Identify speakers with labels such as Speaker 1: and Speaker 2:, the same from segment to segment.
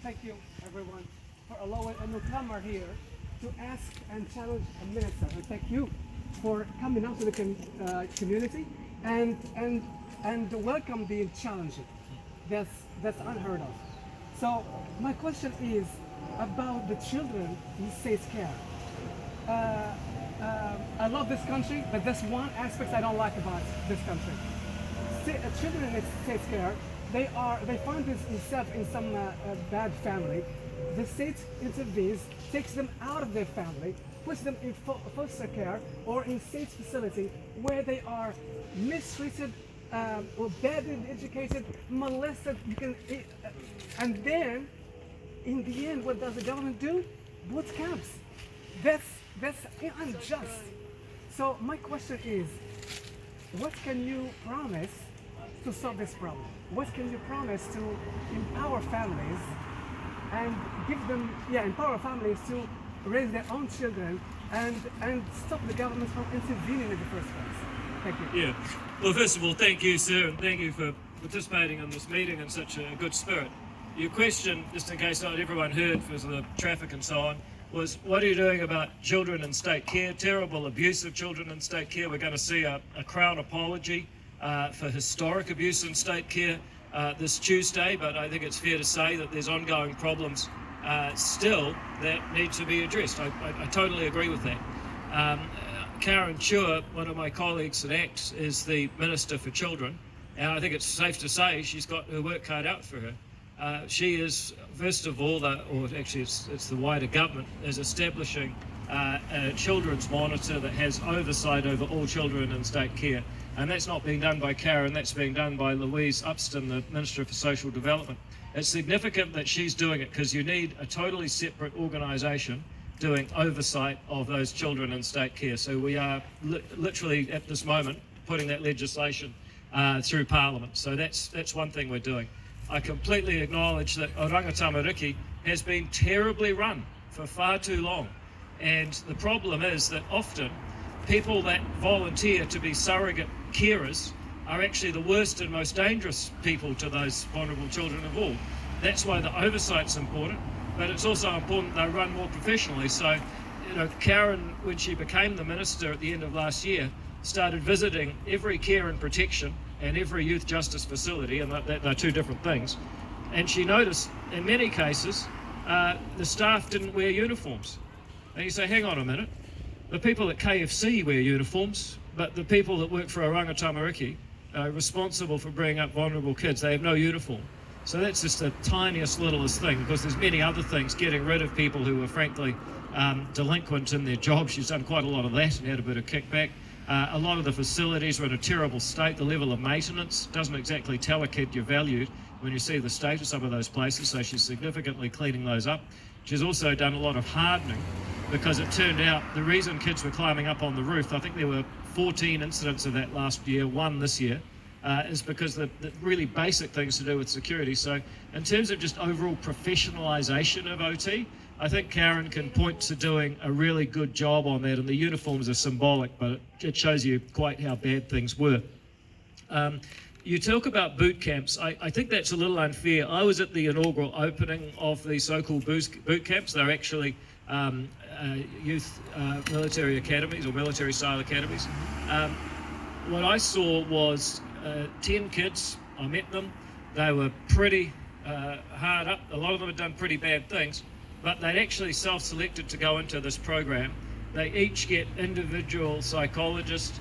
Speaker 1: Thank you, everyone, for allowing a newcomer here to ask and challenge a minister. And thank you for coming out to the community and welcome being challenged. That's unheard of. So my question is about the children in state's care. I love this country, but there's one aspect I don't like about this country. Children in state's care, they find themselves in some bad family. The state intervenes, takes them out of their family, puts them in foster care or in state facility where they are mistreated or badly educated, molested. And then, in the end, what does the government do? Boot camps. That's unjust. So my question is, what can you promise to solve this problem? What can you promise to empower families and empower families to raise their own children and stop the government from intervening in the first place? Thank you.
Speaker 2: Yeah. Well, first of all, thank you, sir, and thank you for participating in this meeting in such a good spirit. Your question, just in case not everyone heard because of the traffic and so on, was what are you doing about children in state care, terrible abuse of children in state care? We're going to see a Crown apology for historic abuse in state care this Tuesday, but I think it's fair to say that there's ongoing problems still that need to be addressed. I totally agree with that. Karen Chua, one of my colleagues at ACT, is the Minister for Children, and I think it's safe to say she's got her work cut out for her. She is, first of all, it's the wider government, is establishing a children's monitor that has oversight over all children in state care. And that's not being done by Karen, that's being done by Louise Upston, the Minister for Social Development. It's significant that she's doing it because you need a totally separate organisation doing oversight of those children in state care. So we are literally at this moment putting that legislation through Parliament. So that's one thing we're doing. I completely acknowledge that Oranga Tamariki has been terribly run for far too long. And the problem is that often people that volunteer to be surrogate carers are actually the worst and most dangerous people to those vulnerable children of all. That's why the oversight's important, but it's also important they run more professionally. So, Karen, when she became the minister at the end of last year, started visiting every care and protection and every youth justice facility, and they're two different things. And she noticed in many cases the staff didn't wear uniforms. And you say, hang on a minute, the people at KFC wear uniforms, but the people that work for Oranga Tamariki are responsible for bringing up vulnerable kids. They have no uniform. So that's just the tiniest, littlest thing, because there's many other things, getting rid of people who are frankly delinquent in their job. She's done quite a lot of that and had a bit of kickback. A lot of the facilities are in a terrible state. The level of maintenance doesn't exactly tell a kid you're valued when you see the state of some of those places, so she's significantly cleaning those up. She's also done a lot of hardening, because it turned out the reason kids were climbing up on the roof, I think there were 14 incidents of that last year, one this year, is because the really basic things to do with security. So in terms of just overall professionalisation of OT, I think Karen can point to doing a really good job on that, and the uniforms are symbolic, but it shows you quite how bad things were. You talk about boot camps. I think that's a little unfair. I was at the inaugural opening of the so-called boot camps. They're actually youth military academies or military-style academies. What I saw was 10 kids. I met them. They were pretty hard up. A lot of them had done pretty bad things, but they'd actually self-selected to go into this program. They each get individual psychologists.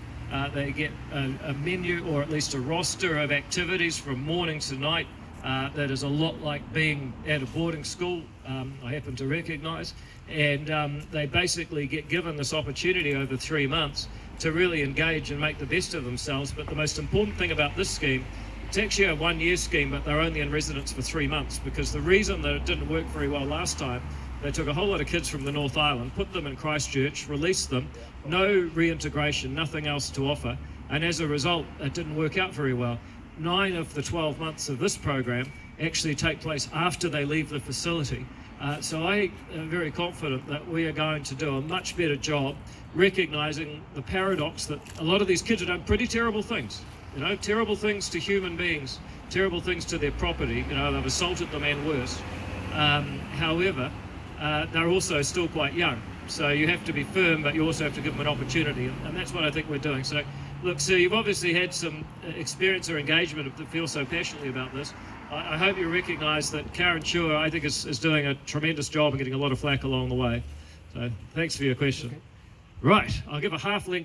Speaker 2: They get a menu, or at least a roster of activities from morning to night that is a lot like being at a boarding school, I happen to recognise. And they basically get given this opportunity over 3 months to really engage and make the best of themselves. But the most important thing about this scheme, it's actually a 1-year scheme, but they're only in residence for 3 months, because the reason that it didn't work very well last time, they took a whole lot of kids from the North Island, put them in Christchurch, released them, no reintegration, nothing else to offer, and as a result, it didn't work out very well. 9 of the 12 months of this program actually take place after they leave the facility. So I am very confident that we are going to do a much better job recognising the paradox that a lot of these kids have done pretty terrible things. Terrible things to human beings, terrible things to their property. They've assaulted them and worse. However, they're also still quite young. So you have to be firm, but you also have to give them an opportunity, and that's what I think we're doing. So, look, Sir, you've obviously had some experience or engagement that feel so passionately about this. I hope you recognise that Karen Chua, I think, is doing a tremendous job and getting a lot of flack along the way. So, thanks for your question.
Speaker 1: Okay.
Speaker 2: Right, I'll give a half length